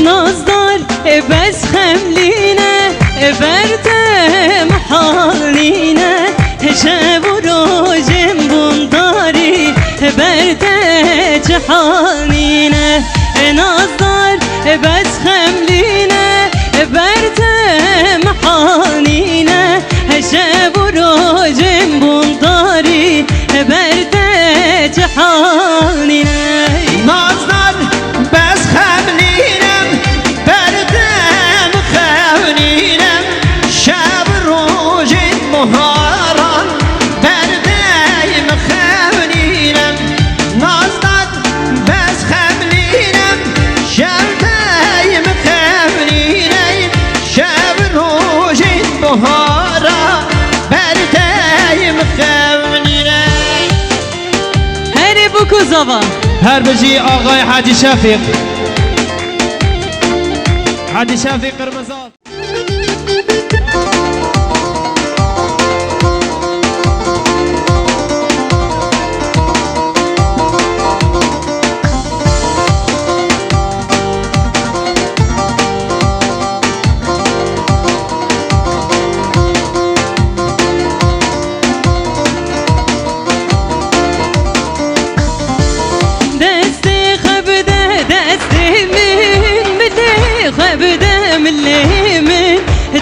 نازدار بس خملینه بردم حالینه شب و روزم بنداری برده جهانینه نازدار بس خملینه بردم حالینه شب و روزم بنداری برده جهانینه نازدار بس خملینم بردم خونینم شب روز مهاران بردم خونینم نازدار بس خملینم شب خونینم شب روز مهاران بردم خونینم هری بکو زبا هر بجی آقای حاجی شفیق حاجی شفیق قرمزات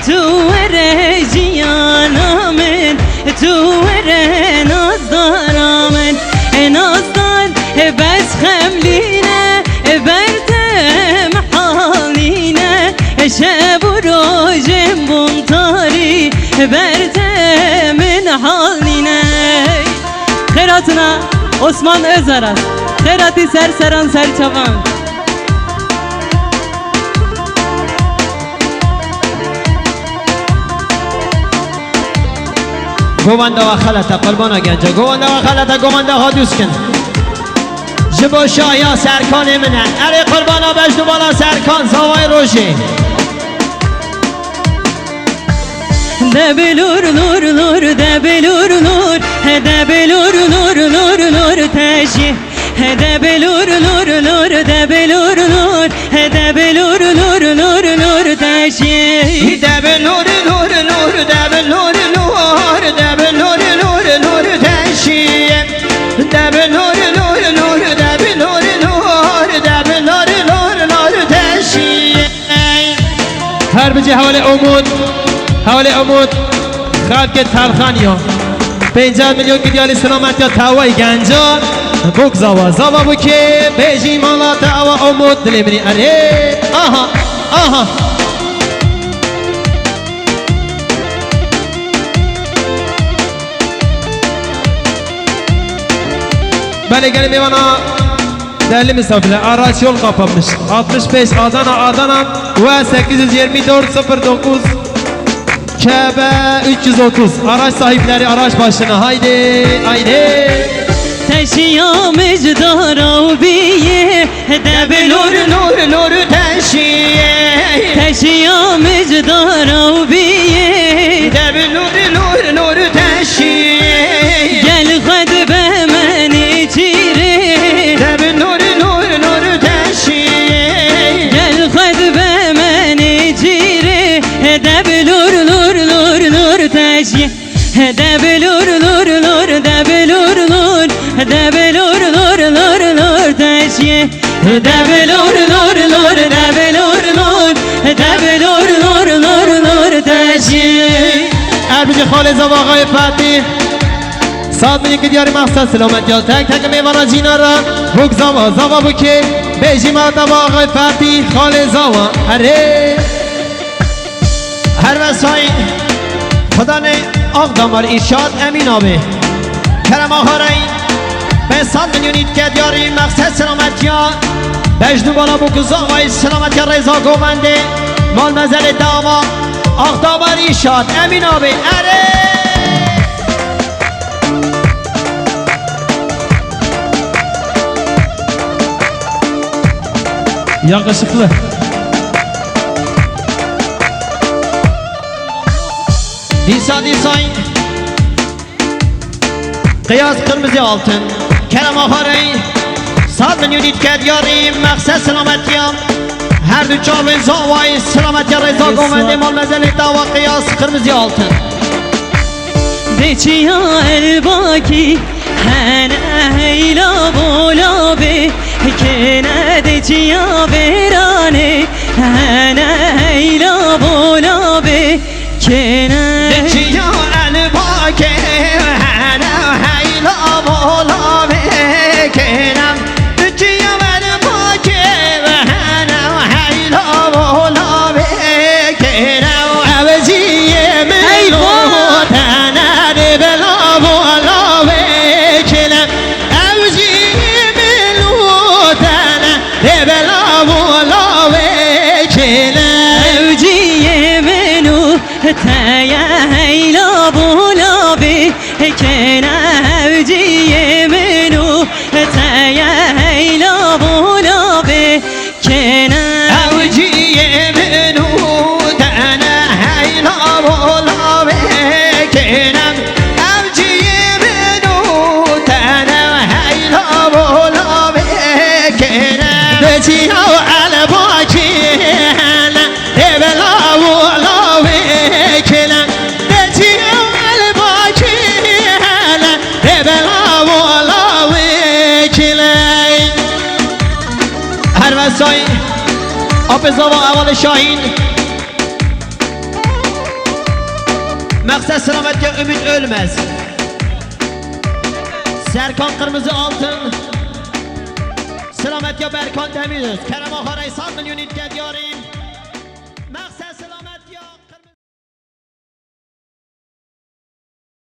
توره جیانا من توره نازدارا من نازدار بس خملینه بردم حالینه شب و روزم بمطاری بردم من حالینه خیراتنا عثمان ازارت خیراتی سرسران سرچوان گوانده و خلطه قربان گنجا گوانده و خلطه گوانده ها دوست کن جبو شایا سرکان منه اره قربانا بجدو بالا سرکان زوای روشی دبلور نور نور دبلور نور دبلور نور نور نور تشی دبلور نور نور دبلور نور دبلور نور نور نور تشی دبلور نور نور دبلور نور دبلور نور نور تشی دبلور نور نور دبلور نور دبلور نور نور تشی هر بجی حوالي عمود خلق تلخانیا 50 میلیون گیدیالی سلامت یا تاوای گنجا بوک زاوا بو که بیجی مالا تاوا عمود دلی منی اره آها بله گلی میوانا دلی مسافله آراش yol kapanmış 65 Adana ve 824 09 Kebe 330 araç sahipleri araç başına haydi تشیا مجدارا بیه دبلور نور تشیه تشیا مجدارا بیه دبلور نور تشیه گل خد به من چیره دبلور نور تشیه گل خد به من چیره دبلور نور تشیه دبلور نور دبلور نور دبلور نور تشیه دبلور نور دبلور نور تشیه اربج خالص و آقای فتیح ساد میگه که دیاری مقصد سلامت یا تک میوانا جینا را بوک زاوا بو که بیجی ماتا با آقای فتیح خالص زاوا اره هر وسایل خدا نه آق دامار ایشاد امین آبه کرم آخارین به 100 میلیونیت که دیاری مقصد سلامت یا بجدو بالا بو که زاوای سلامت یا رضا گومنده مال مزل داوا آق دامار ایشاد امین آبه اره yakışıklı Disay Kıyas kırmızı altın Kerem Afarey 100 milyon itket yarim Maksat selamet yam هر دو چاوین زاوای سلامت یا رضا گومنده مال مزل دوا قیاس قرمزی آلتن دچیا الباکی هنه هیلا بولا به که نه دچیا برانه هنه هیلا بولا به که نه دچیا الباکی هنه هیلا بولا به که نه دچیا الباکی هنه هیلا بولا به که نه عوضی ملو تنه بلا بولا به که نه عوضی ملو تنه بلا بولا به که نه اوجی منو تیا هیلا بولا به که نه اوجی منو تیا هیلا بولا به که نه اوجی منو تنه هیلا بولا به که نه اوجی منو تنه هیلا بولا به که نه دچیا الباکی هنه بلا بولا به که نه دچیا الباکی هنه بلا بولا به که نه هر وسای آب زاوا اول شاهین مقصد سلامت ya ümit ölmez Serkan Kırmızı Altın Selamet ya Berkan Demiröz Kerem Ağa Reysan milyon itken diyarı